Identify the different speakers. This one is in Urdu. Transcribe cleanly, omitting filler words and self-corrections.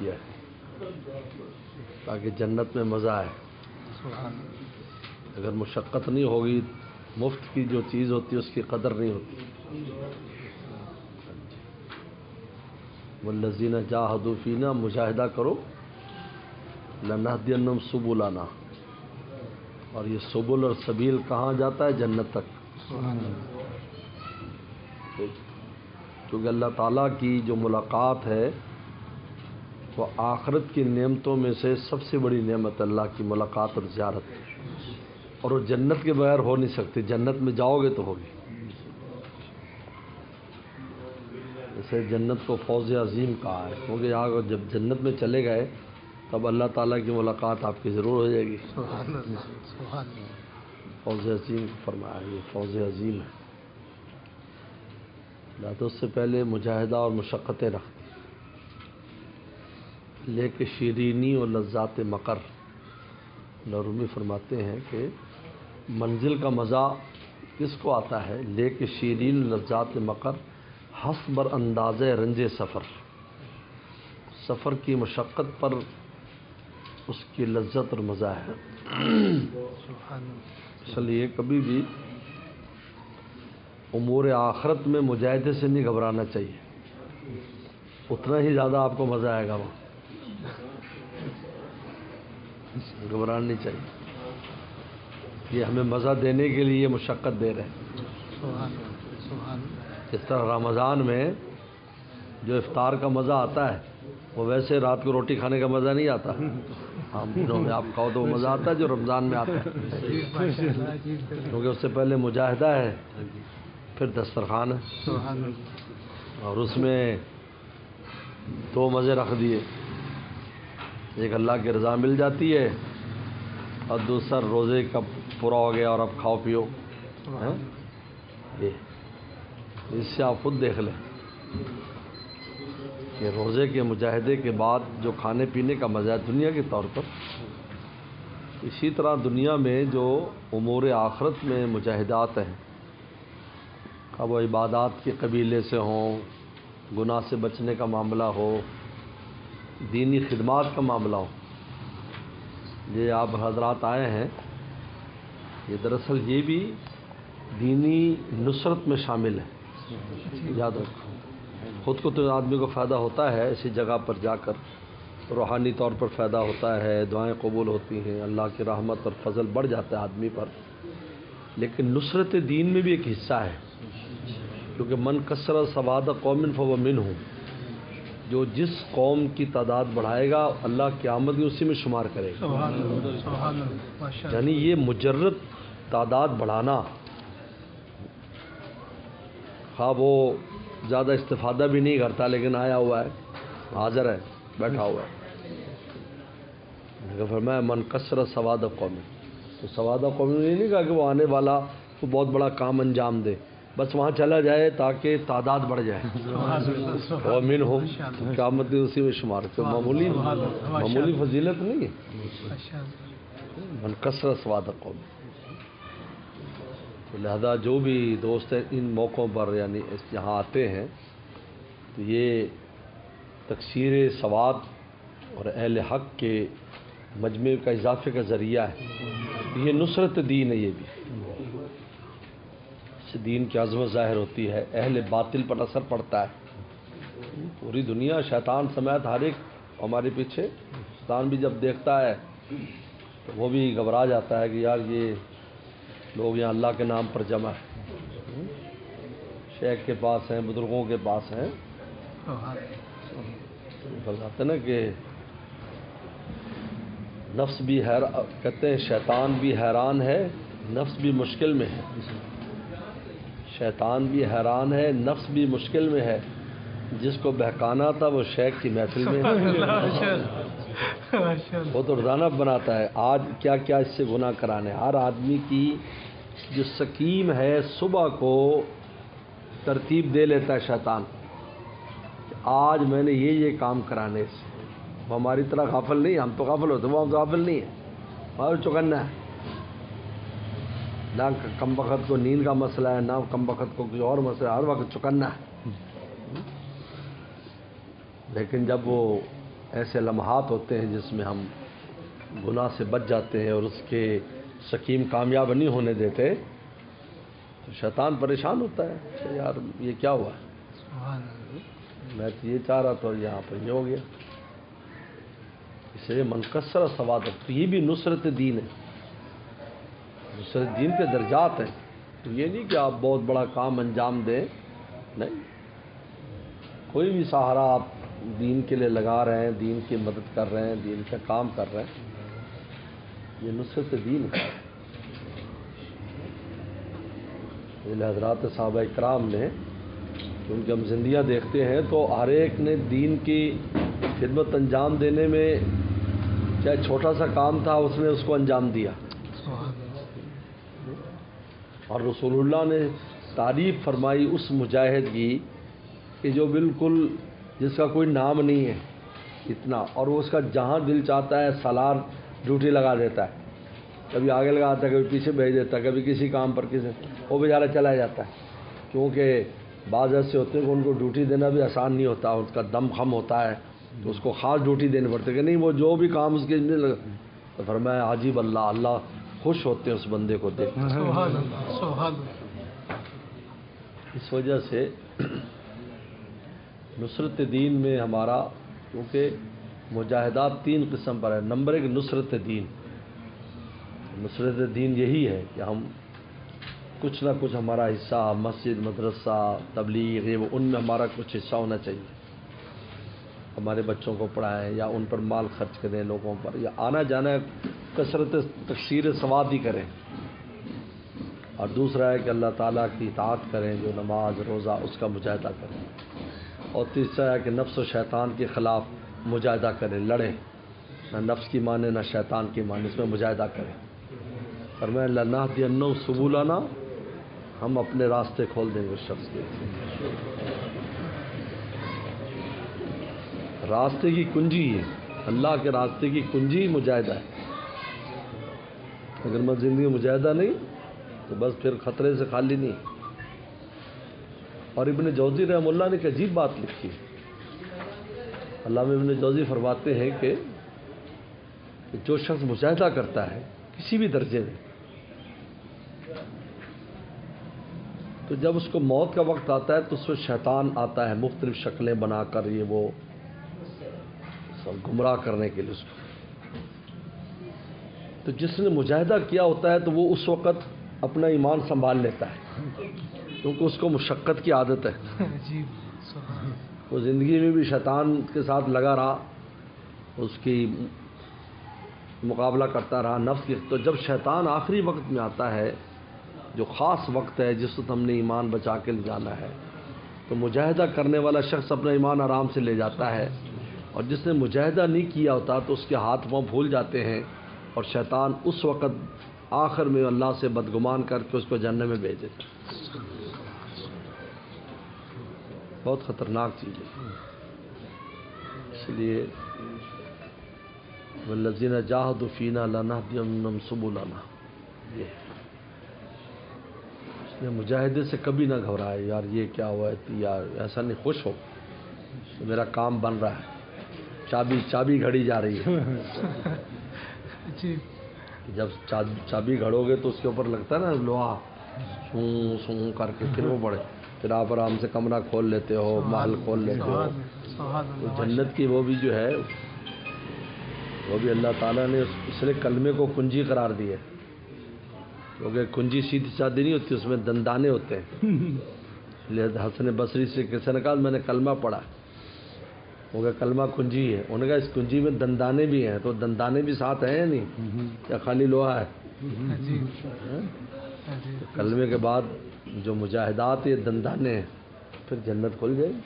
Speaker 1: کیا ہے تاکہ جنت میں مزہ آئے. اگر مشقت نہیں ہوگی مفت کی جو چیز ہوتی ہے اس کی قدر نہیں ہوتی. والذین جاہدوا فینا، مجاہدہ کرو، لنہدینہم سبلنا، اور یہ سبل اور سبیل کہاں جاتا ہے؟ جنت تک. کیونکہ اللہ تعالیٰ کی جو ملاقات ہے وہ آخرت کی نعمتوں میں سے سب سے بڑی نعمت اللہ کی ملاقات اور زیارت، اور وہ جنت کے بغیر ہو نہیں سکتی. جنت میں جاؤ گے تو ہوگی. جیسے جنت کو فوز عظیم کہا ہے، کیونکہ یہاں جب جنت میں چلے گئے تب اللہ تعالیٰ کی ملاقات آپ کی ضرور ہو جائے گی. فوز عظیم فرمایا، یہ فوز عظیم ہے. تو اس سے پہلے مجاہدہ اور مشقتیں رکھتی، لے کے شیرینی اور لذات مقر. رومی فرماتے ہیں کہ منزل کا مزہ کس کو آتا ہے؟ لے کے شیرین لذات مقر، حسب بر انداز رنج سفر. سفر کی مشقت پر اس کی لذت اور مزہ ہے. اس لیے کبھی بھی امور آخرت میں مجاہدے سے نہیں گھبرانا چاہیے، اتنا ہی زیادہ آپ کو مزہ آئے گا. وہاں گھبرانا نہیں چاہیے. یہ ہمیں مزہ دینے کے لیے مشقت دے رہے ہیں. اس طرح رمضان میں جو افطار کا مزہ آتا ہے وہ ویسے رات کو روٹی کھانے کا مزہ نہیں آتا. عام دنوں میں آپ کھاؤ تو وہ مزہ آتا ہے جو رمضان میں آتا ہے، کیونکہ اس سے پہلے مجاہدہ ہے، پھر دسترخوان ہے، اور اس میں دو مزے رکھ دیے. ایک اللہ کی رضا مل جاتی ہے، اور دوسرا روزے کا پورا ہو گیا اور اب کھاؤ پیو. اس سے آپ خود دیکھ لیں کہ روزے کے مجاہدے کے بعد جو کھانے پینے کا مزہ ہے دنیا کے طور پر، اسی طرح دنیا میں جو امور آخرت میں مجاہدات ہیں، اب وہ عبادات کے قبیلے سے ہوں، گناہ سے بچنے کا معاملہ ہو، دینی خدمات کا معاملہ ہو. یہ آپ حضرات آئے ہیں، یہ دراصل یہ بھی دینی نصرت میں شامل ہے. یاد رکھو، خود کو تو آدمی کو فائدہ ہوتا ہے اسی جگہ پر جا کر، روحانی طور پر فائدہ ہوتا ہے، دعائیں قبول ہوتی ہیں، اللہ کی رحمت اور فضل بڑھ جاتا ہے آدمی پر. لیکن نصرت دین میں بھی ایک حصہ ہے، کیونکہ من کثر سواد قوم فهو منهم، جو جس قوم کی تعداد بڑھائے گا اللہ قیامت میں اسی میں شمار کرے گا. یعنی یہ مجرد تعداد بڑھانا، خواب وہ زیادہ استفادہ بھی نہیں کرتا لیکن آیا ہوا ہے، حاضر ہے، بیٹھا ہوا ہے. فرمایا من کثر سواد قوم، تو سواد قوم نے یہ نہیں کہا کہ وہ آنے والا وہ بہت بڑا کام انجام دے، بس وہاں چلا جائے تاکہ تعداد بڑھ جائے. اور من ہو قیامت اسی میں شمار کرو. معمولی فضیلت نہیں ہے. من کثر سواد قوم. لہذا جو بھی دوست ہیں ان موقعوں پر یعنی یہاں آتے ہیں تو یہ تکثیر ثواب اور اہل حق کے مجمع کا اضافے کا ذریعہ ہے. یہ نصرت دین ہے. یہ بھی اس سے دین کی عظمت ظاہر ہوتی ہے، اہل باطل پر اثر پڑتا ہے. پوری دنیا شیطان سمیت ہر ایک ہمارے پیچھے. شیطان بھی جب دیکھتا ہے تو وہ بھی گھبرا جاتا ہے کہ یار یہ لوگ یہاں اللہ کے نام پر جمع ہیں، شیخ کے پاس ہیں، بزرگوں کے پاس ہیں. بتاتے نا کہ نفس بھی کہتے ہیں شیطان بھی حیران ہے، نفس بھی مشکل میں ہے. شیطان بھی حیران ہے، نفس بھی مشکل میں ہے. جس کو بہکانا تھا وہ شیخ کی محفل میں ہے. وہ تو روزانہ بناتا ہے آج کیا کیا اس سے گناہ کرانے. ہر آدمی کی جو سکیم ہے صبح کو ترتیب دے لیتا ہے شیطان کہ آج میں نے یہ کام کرانے سے. وہ ہماری طرح غافل نہیں، ہم تو غافل ہوتے، وہ ہم تو غافل نہیں ہیں. اور چکنا ہے نہ کم وقت کو نیند کا مسئلہ ہے، نہ کم وقت کو کوئی اور مسئلہ ہے، ہر وقت چکنا ہے. لیکن جب وہ ایسے لمحات ہوتے ہیں جس میں ہم گناہ سے بچ جاتے ہیں اور اس کے سکیم کامیاب نہیں ہونے دیتے تو شیطان پریشان ہوتا ہے کہ یار یہ کیا ہوا ہے، میں تو یہ چاہ رہا تھا اور یہاں پر یہ ہو گیا. اس لیے منکسر سواد، تو یہ بھی نصرت دین ہے. نصرت دین کے درجات ہیں. تو یہ نہیں کہ آپ بہت بڑا کام انجام دیں، نہیں، کوئی بھی سہارا آپ دین کے لیے لگا رہے ہیں، دین کی مدد کر رہے ہیں، دین کا کام کر رہے ہیں، یہ نصرت دین ہے. یہ حضرات صحابہ اکرام نے، کیونکہ ہم زندگیاں دیکھتے ہیں تو ہر ایک نے دین کی خدمت انجام دینے میں چاہے چھوٹا سا کام تھا اس نے اس کو انجام دیا. اور رسول اللہ نے تعریف فرمائی اس مجاہد کی کہ جو بالکل جس کا کوئی نام نہیں ہے اتنا، اور وہ اس کا جہاں دل چاہتا ہے سالار ڈیوٹی لگا دیتا ہے، کبھی آگے لگاتا ہے، کبھی پیچھے بھیج دیتا ہے، کبھی کسی کام پر کسی، وہ بیچارہ چلا جاتا ہے. کیونکہ بعض ایسے ہوتے ہیں کہ ان کو ڈیوٹی دینا بھی آسان نہیں ہوتا، اس کا دم خم ہوتا ہے تو اس کو خاص ڈیوٹی دینی پڑتی ہے کہ نہیں وہ جو بھی کام اس کے نہیں لگا. تو فرمایا عجیب اللہ خوش ہوتے ہیں اس بندے کو دیکھ. اس وجہ سے نصرت دین میں ہمارا، کیونکہ مجاہدات 3 قسم پر ہے. نمبر 1 نصرت دین. نصرت دین یہی ہے کہ ہم کچھ نہ کچھ ہمارا حصہ مسجد، مدرسہ، تبلیغ، یہ وہ ان میں ہمارا کچھ حصہ ہونا چاہیے. ہمارے بچوں کو پڑھائیں یا ان پر مال خرچ کریں لوگوں پر، یا آنا جانا کثرت تکثیر ثواب بھی کریں. اور دوسرا ہے کہ اللہ تعالیٰ کی اطاعت کریں، جو نماز روزہ اس کا مجاہدہ کریں. اور تیسرا ہے کہ نفس و شیطان کے خلاف مجاہدہ کریں، لڑیں، نہ نفس کی مانے نہ شیطان کی مانے، اس میں مجاہدہ کریں. فرمایا لَنَهْدِيَنَّهُمْ سُبُلَنَا، ہم اپنے راستے کھول دیں گے اس شخص کے. راستے کی کنجی ہے، اللہ کے راستے کی کنجی مجاہدہ ہے. اگر میں زندگی مجاہدہ نہیں تو بس پھر خطرے سے خالی نہیں. اور ابن جوزی رحمہ اللہ نے ایک عجیب بات لکھی. علامہ ابن جوزی فرماتے ہیں کہ جو شخص مجاہدہ کرتا ہے کسی بھی درجے میں، تو جب اس کو موت کا وقت آتا ہے تو اس میں شیطان آتا ہے مختلف شکلیں بنا کر، یہ وہ سب گمراہ کرنے کے لیے اس کو. تو جس نے مجاہدہ کیا ہوتا ہے تو وہ اس وقت اپنا ایمان سنبھال لیتا ہے، کیونکہ اس کو مشقت کی عادت ہے. وہ زندگی میں بھی شیطان کے ساتھ لگا رہا، اس کی مقابلہ کرتا رہا نفس کی. تو جب شیطان آخری وقت میں آتا ہے، جو خاص وقت ہے جس وقت ہم نے ایمان بچا کے لے جانا ہے، تو مجاہدہ کرنے والا شخص اپنا ایمان آرام سے لے جاتا ہے. اور جس نے مجاہدہ نہیں کیا ہوتا تو اس کے ہاتھ پاؤں پھول جاتے ہیں، اور شیطان اس وقت آخر میں اللہ سے بدگمان کر کے اس کو جہنم میں بھیج دیتا ہے. بہت خطرناک چیز ہے. اس لیے والذین جاہدوا فینا لنہدینہم سبلنا، یہ اس نے مجاہدے سے کبھی نہ گھبرائے. یار یہ کیا ہوا ہے، یار ایسا نہیں، خوش ہو تو میرا کام بن رہا ہے، چابی گھڑی جا رہی ہے. جب چابی گھڑو گے تو اس کے اوپر لگتا ہے نا لوہا، سوں سوں کر کے، پھر وہ بڑھے، پھر آپ آرام سے کمرہ کھول لیتے ہو، محل کھول لیتے ہو. تو جنت کی وہ بھی جو ہے وہ بھی اللہ تعالیٰ نے اس لیے کلمے کو کنجی قرار دی ہے، کیونکہ کنجی سیدھی سادھی نہیں ہوتی، اس میں دندانے ہوتے ہیں. لہذا حسن بصری سے کسی نے کہا میں نے کلمہ پڑھا، وہ کہ کلمہ کنجی ہے. انہوں نے کہا اس کنجی میں دندانے بھی ہیں، تو دندانے بھی ساتھ ہیں یا نہیں، یا خالی لوہا ہے؟ تو کلمے کے بعد جو مجاہدات یہ دندانے ہیں، پھر جنت کھل جائے گی.